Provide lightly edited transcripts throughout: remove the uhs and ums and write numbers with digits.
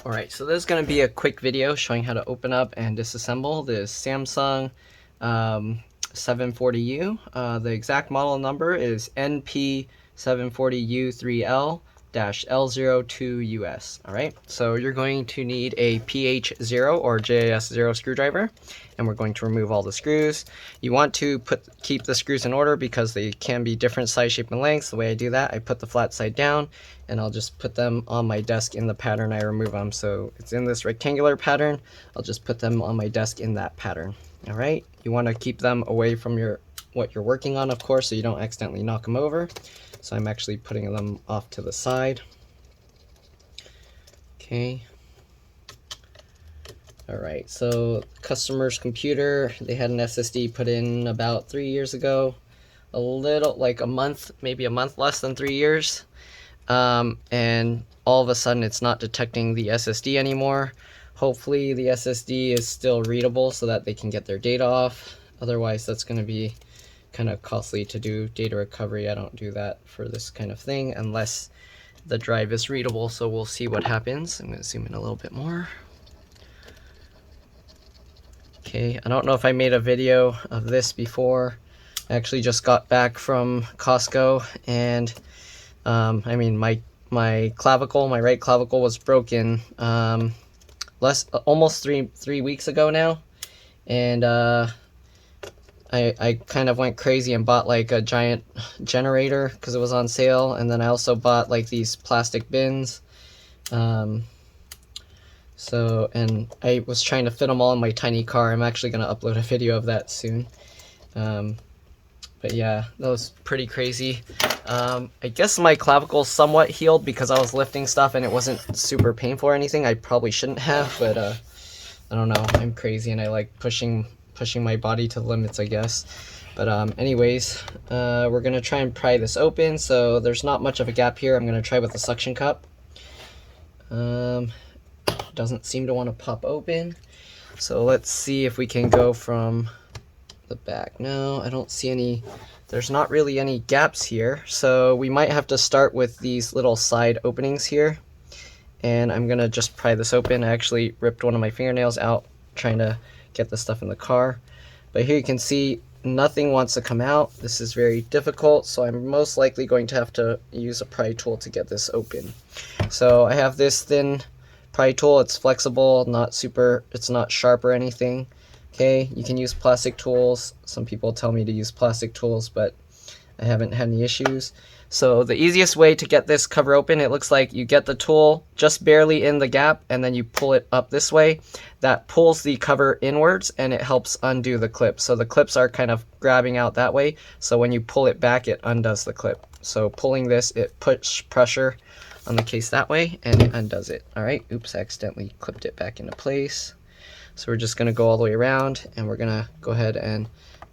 Alright, so this is going to be a quick video showing how to open up and disassemble this Samsung 740U. The exact model number is NP740U3L-L02US. Alright, so you're going to need a PH0 or JIS0 screwdriver, and we're going to remove all the screws. You want to keep the screws in order because they can be different size, shape, and lengths. The way I do that, I put the flat side down, and I'll just put them on my desk in the pattern I remove them. So it's in this rectangular pattern. I'll just put them on my desk in that pattern. All right, you want to keep them away from what you're working on, of course, so you don't accidentally knock them over. So I'm actually putting them off to the side. Okay. All right, so customer's computer, they had an SSD put in about 3 years ago, a little, like a month, maybe a month less than 3 years. And all of a sudden it's not detecting the SSD anymore. Hopefully the SSD is still readable so that they can get their data off. Otherwise that's going to be kind of costly to do data recovery. I don't do that for this kind of thing unless the drive is readable, so we'll see what happens. I'm going to zoom in a little bit more. Okay, I don't know if I made a video of this before. I actually just got back from Costco, and I mean my right clavicle was broken almost three weeks ago now, and I kind of went crazy and bought like a giant generator because it was on sale, and then I also bought like these plastic bins. And I was trying to fit them all in my tiny car. I'm actually going to upload a video of that soon. But yeah, that was pretty crazy. I guess my clavicle somewhat healed because I was lifting stuff and it wasn't super painful or anything. I probably shouldn't have, but I don't know. I'm crazy and I like pushing my body to the limits, I guess. But anyways, we're going to try and pry this open. So there's not much of a gap here. I'm going to try with a suction cup. Doesn't seem to want to pop open. So let's see if we can go from the back. No, I don't see any. There's not really any gaps here. So we might have to start with these little side openings here. And I'm going to just pry this open. I actually ripped one of my fingernails out trying to get the stuff in the car. But here you can see nothing wants to come out. This is very difficult, so I'm most likely going to have to use a pry tool to get this open. So I have this thin pry tool. It's flexible, it's not sharp or anything. Okay, you can use plastic tools. Some people tell me to use plastic tools, but I haven't had any issues. So the easiest way to get this cover open, it looks like you get the tool just barely in the gap and then you pull it up this way. That pulls the cover inwards and it helps undo the clip. So the clips are kind of grabbing out that way. So when you pull it back, it undoes the clip. So pulling this, it puts pressure on the case that way and it undoes it. All right, oops, I accidentally clipped it back into place. So we're just gonna go all the way around and we're gonna go ahead and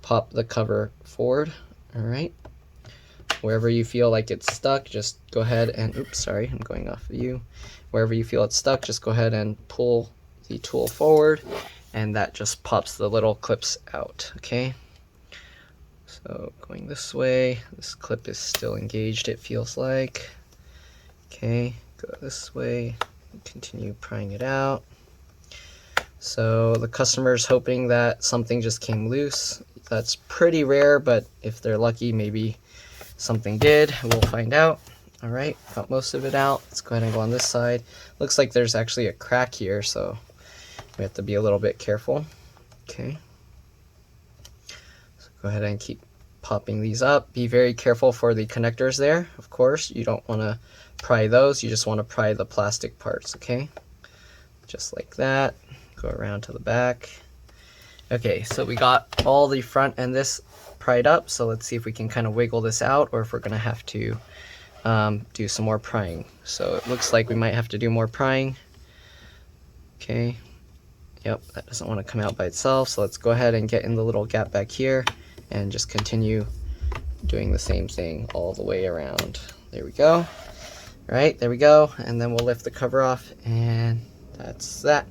pop the cover forward. All right. Wherever you feel like it's stuck, just go ahead and, oops, sorry, I'm going off of you. Wherever you feel it's stuck, just go ahead and pull the tool forward, and that just pops the little clips out, okay? So going this way, this clip is still engaged, it feels like. Okay, go this way, continue prying it out. So the customer's hoping that something just came loose. That's pretty rare, but if they're lucky, maybe something did. We'll find out. All right, got most of it out. Let's go ahead and go on this side. Looks like there's actually a crack here, so we have to be a little bit careful. Okay. So go ahead and keep popping these up. Be very careful for the connectors there. Of course, you don't want to pry those. You just want to pry the plastic parts, okay? Just like that. Go around to the back. Okay, so we got all the front and this pried up, so let's see if we can kind of wiggle this out or if we're gonna have to do some more prying. So it looks like we might have to do more prying. Okay, yep, that doesn't want to come out by itself, so let's go ahead and get in the little gap back here and just continue doing the same thing all the way around. There we go. All right, there we go, and then we'll lift the cover off, and that's that.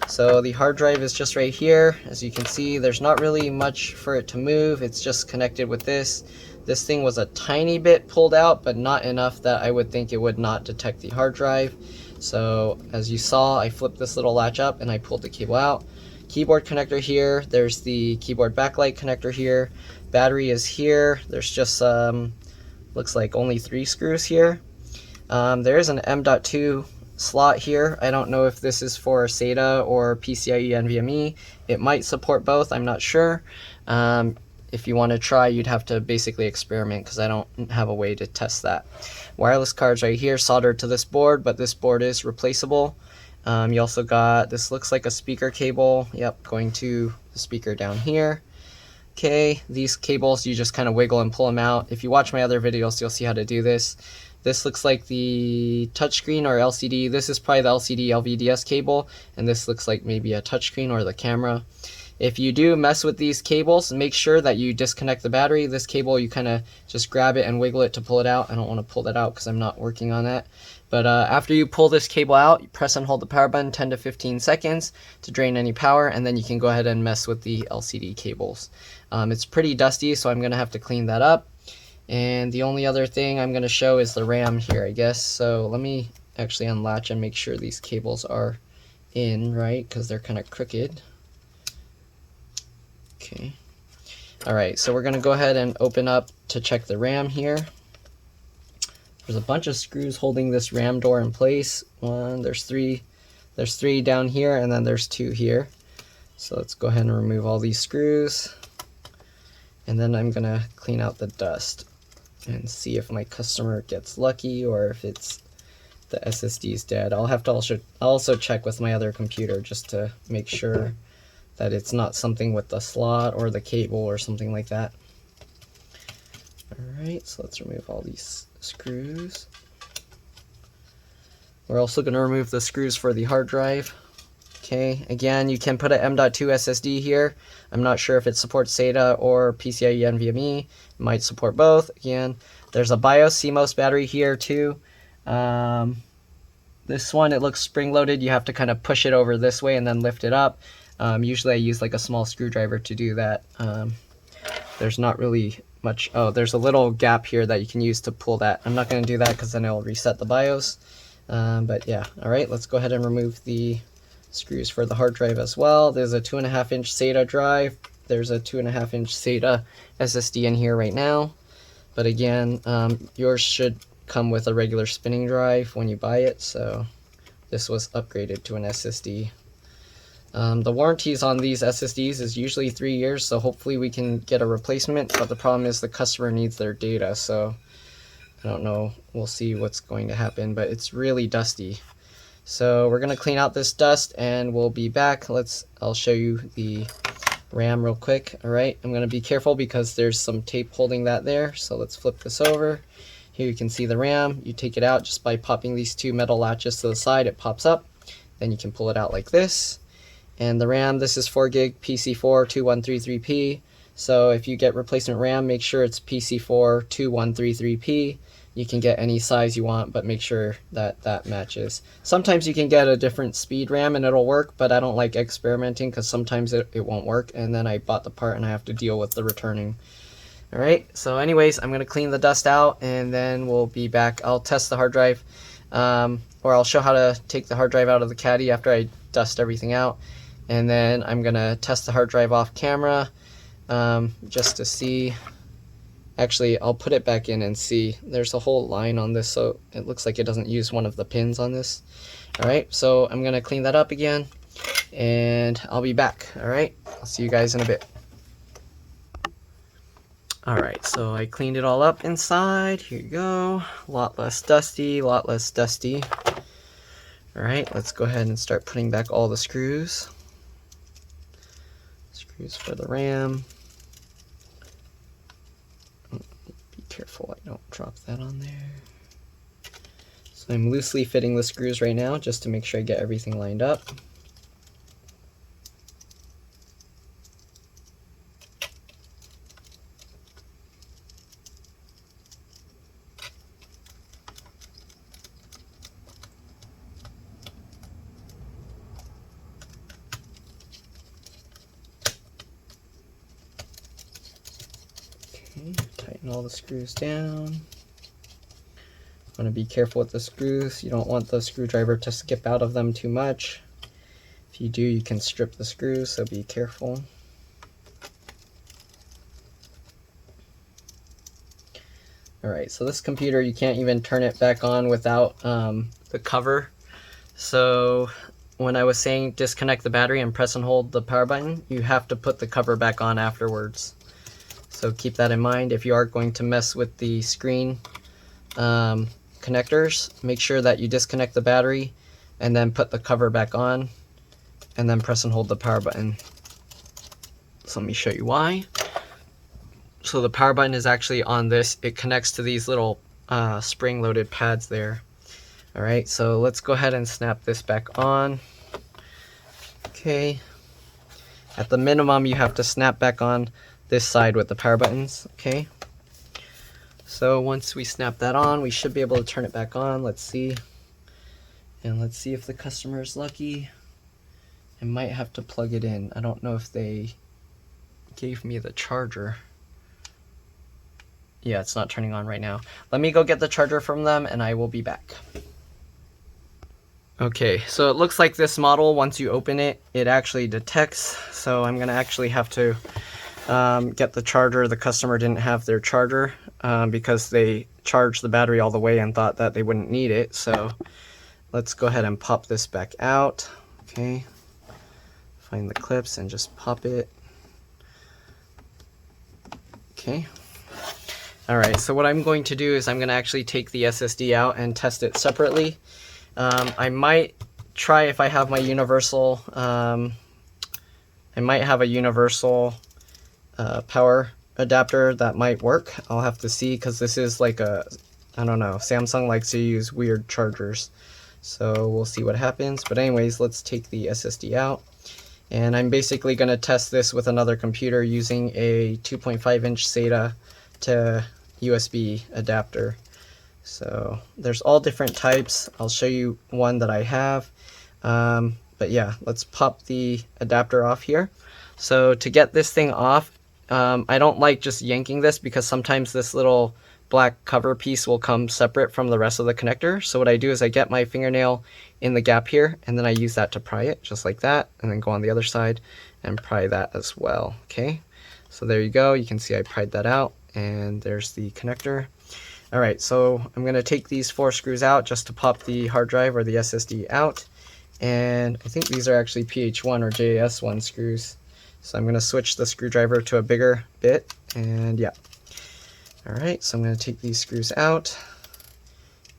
So the hard drive is just right here. As you can see, there's not really much for it to move. It's just connected with this. This thing was a tiny bit pulled out, but not enough that I would think it would not detect the hard drive. So as you saw, I flipped this little latch up and I pulled the cable out. Keyboard connector here, there's the keyboard backlight connector here, battery is here, there's just looks like only 3 screws here. There is an M.2 slot here. I don't know if this is for SATA or PCIe NVMe. It might support both, I'm not sure. If you want to try, you'd have to basically experiment because I don't have a way to test that. Wireless cards right here soldered to this board, but this board is replaceable. You also got, this looks like a speaker cable, yep, going to the speaker down here. Okay, these cables, you just kind of wiggle and pull them out. If you watch my other videos, you'll see how to do this. This looks like the touchscreen or LCD. This is probably the LCD LVDS cable, and this looks like maybe a touchscreen or the camera. If you do mess with these cables, make sure that you disconnect the battery. This cable, you kind of just grab it and wiggle it to pull it out. I don't want to pull that out because I'm not working on that. But after you pull this cable out, you press and hold the power button 10 to 15 seconds to drain any power, and then you can go ahead and mess with the LCD cables. It's pretty dusty, so I'm going to have to clean that up. And the only other thing I'm going to show is the RAM here, I guess. So let me actually unlatch and make sure these cables are in right, because they're kind of crooked. Okay. Alright, so we're going to go ahead and open up to check the RAM here. There's a bunch of screws holding this RAM door in place. There's three down here, and then there's 2 here. So let's go ahead and remove all these screws. And then I'm going to clean out the dust and see if my customer gets lucky or if it's the SSD is dead. I'll have to also check with my other computer just to make sure that it's not something with the slot or the cable or something like that. Alright, so let's remove all these screws. We're also going to remove the screws for the hard drive. Okay, again, you can put an M.2 SSD here. I'm not sure if it supports SATA or PCIe NVMe. It might support both. Again, there's a BIOS Cmos battery here too. This one, it looks spring-loaded. You have to kind of push it over this way and then lift it up. Usually I use like a small screwdriver to do that. There's not really much. Oh, there's a little gap here that you can use to pull that. I'm not going to do that because then it'll reset the BIOS. But yeah, alright, let's go ahead and remove the screws for the hard drive as well. There's a 2.5-inch SATA drive. There's a 2.5-inch SATA SSD in here right now. But again, yours should come with a regular spinning drive when you buy it, so this was upgraded to an SSD. The warranties on these SSDs is usually 3 years, so hopefully we can get a replacement, but the problem is the customer needs their data, so I don't know. We'll see what's going to happen, but it's really dusty. So we're going to clean out this dust and we'll be back. I'll show you the RAM real quick. Alright, I'm going to be careful because there's some tape holding that there, so let's flip this over. Here you can see the RAM. You take it out just by popping these 2 metal latches to the side. It pops up. Then you can pull it out like this. And the RAM, this is 4 gig PC4 2133P. So if you get replacement RAM, make sure it's PC4 2133P. You can get any size you want, but make sure that that matches. Sometimes you can get a different speed RAM and it'll work, but I don't like experimenting because sometimes it won't work, and then I bought the part and I have to deal with the returning. Alright, so anyways, I'm going to clean the dust out and then we'll be back. I'll test the hard drive, or I'll show how to take the hard drive out of the caddy after I dust everything out. And then I'm going to test the hard drive off camera just to see. Actually, I'll put it back in and see. There's a whole line on this, so it looks like it doesn't use one of the pins on this. Alright, so I'm going to clean that up again, and I'll be back. Alright, I'll see you guys in a bit. Alright, so I cleaned it all up inside. Here you go. A lot less dusty, a lot less dusty. Alright, let's go ahead and start putting back all the screws. Screws for the RAM. Be careful I don't drop that on there. So I'm loosely fitting the screws right now just to make sure I get everything lined up. Tighten all the screws down. Want to be careful with the screws. You don't want the screwdriver to skip out of them too much. If you do, you can strip the screws, so be careful. Alright, so this computer, you can't even turn it back on without the cover. So when I was saying disconnect the battery and press and hold the power button, you have to put the cover back on afterwards. So keep that in mind. If you are going to mess with the screen connectors, make sure that you disconnect the battery and then put the cover back on and then press and hold the power button. So let me show you why. So the power button is actually on this. It connects to these little spring-loaded pads there. Alright, so let's go ahead and snap this back on. Okay. At the minimum, you have to snap back on this side with the power buttons. Okay. So once we snap that on, we should be able to turn it back on. Let's see. And let's see if the customer is lucky. I might have to plug it in. I don't know if they gave me the charger. Yeah, it's not turning on right now. Let me go get the charger from them and I will be back. Okay, so it looks like this model, once you open it, it actually detects. So I'm gonna actually have to get the charger. The customer didn't have their charger because they charged the battery all the way and thought that they wouldn't need it. So let's go ahead and pop this back out. Okay, find the clips and just pop it. Okay. Alright, so what I'm going to do is I'm going to actually take the SSD out and test it separately. I might try if I have my universal, I might have a universal power adapter that might work. I'll have to see, because this is like a, I don't know, Samsung likes to use weird chargers. So we'll see what happens. But anyways, let's take the SSD out. And I'm basically going to test this with another computer using a 2.5-inch SATA to USB adapter. So there's all different types. I'll show you one that I have. But yeah, let's pop the adapter off here. So to get this thing off, I don't like just yanking this because sometimes this little black cover piece will come separate from the rest of the connector. So what I do is I get my fingernail in the gap here and then I use that to pry it just like that, and then go on the other side and pry that as well. Okay, so there you go. You can see I pried that out and there's the connector. Alright, so I'm going to take these 4 screws out just to pop the hard drive or the SSD out. And I think these are actually PH1 or JS1 screws. So I'm going to switch the screwdriver to a bigger bit, and yeah. Alright, so I'm going to take these screws out,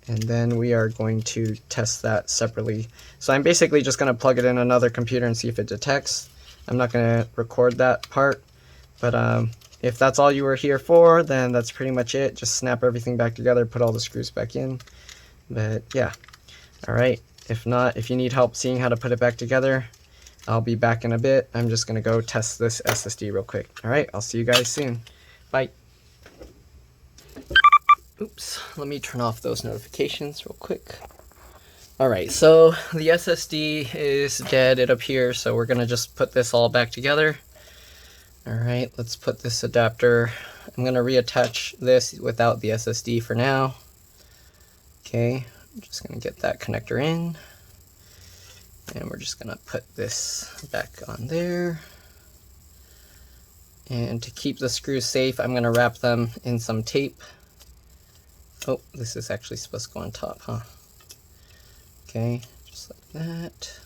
and then we are going to test that separately. So I'm basically just going to plug it in another computer and see if it detects. I'm not going to record that part, but if that's all you were here for, then that's pretty much it. Just snap everything back together, put all the screws back in. But yeah, alright. If not, if you need help seeing how to put it back together, I'll be back in a bit. I'm just going to go test this SSD real quick. Alright, I'll see you guys soon. Bye. Oops, let me turn off those notifications real quick. Alright, so the SSD is dead, it appears, so we're going to just put this all back together. Alright, let's put this adapter. I'm going to reattach this without the SSD for now. Okay, I'm just going to get that connector in. And we're just going to put this back on there. And to keep the screws safe, I'm going to wrap them in some tape. Oh, this is actually supposed to go on top, huh? Okay, just like that.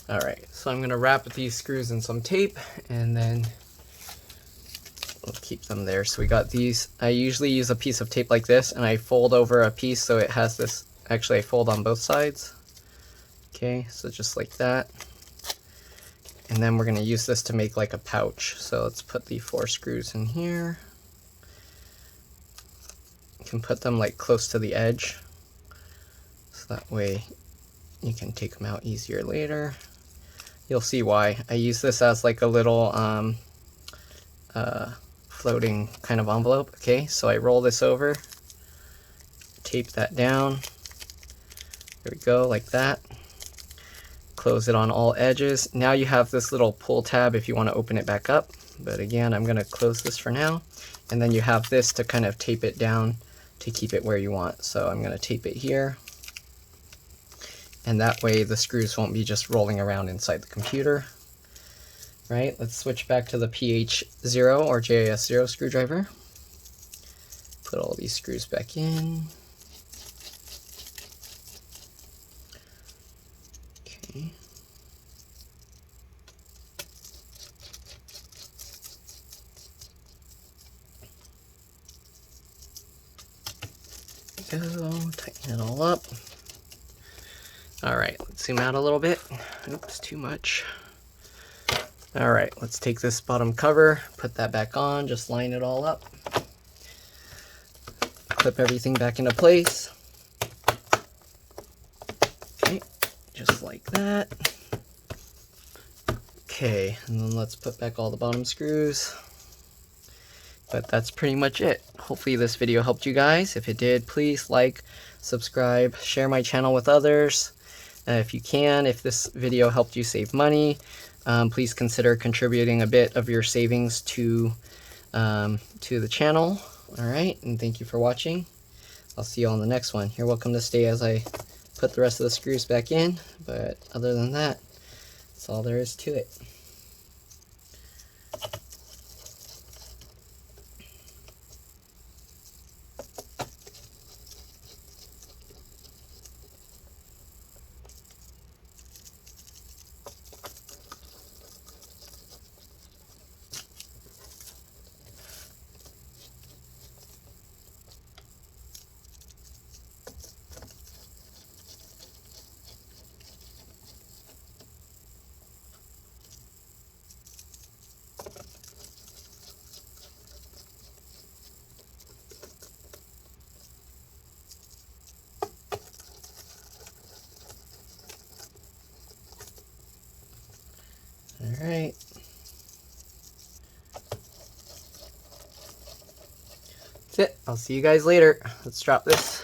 Alright, so I'm going to wrap these screws in some tape, and then we'll keep them there. So we got these. I usually use a piece of tape like this, and I fold over a piece so it has this. Actually, I fold on both sides. Okay, so just like that. And then we're going to use this to make like a pouch. So let's put the 4 screws in here. You can put them like close to the edge. So that way you can take them out easier later. You'll see why. I use this as like a little floating kind of envelope. Okay, so I roll this over, tape that down. There we go, like that. Close it on all edges. Now you have this little pull tab if you want to open it back up. But again, I'm going to close this for now. And then you have this to kind of tape it down to keep it where you want. So I'm going to tape it here. And that way the screws won't be just rolling around inside the computer. Right, let's switch back to the PH0 or JIS0 screwdriver. Put all these screws back in. Okay. Go, tighten it all up. All right, let's zoom out a little bit. Oops, too much. All right, let's take this bottom cover, put that back on, just line it all up. Clip everything back into place. Okay, just like that. Okay, and then let's put back all the bottom screws. But that's pretty much it. Hopefully this video helped you guys. If it did, please like, subscribe, share my channel with others. If you can, if this video helped you save money, please consider contributing a bit of your savings to the channel. All right, and thank you for watching. I'll see you on the next one. You're welcome to stay as I put the rest of the screws back in, but other than that, that's all there is to it. All right. That's it. I'll see you guys later. Let's drop this.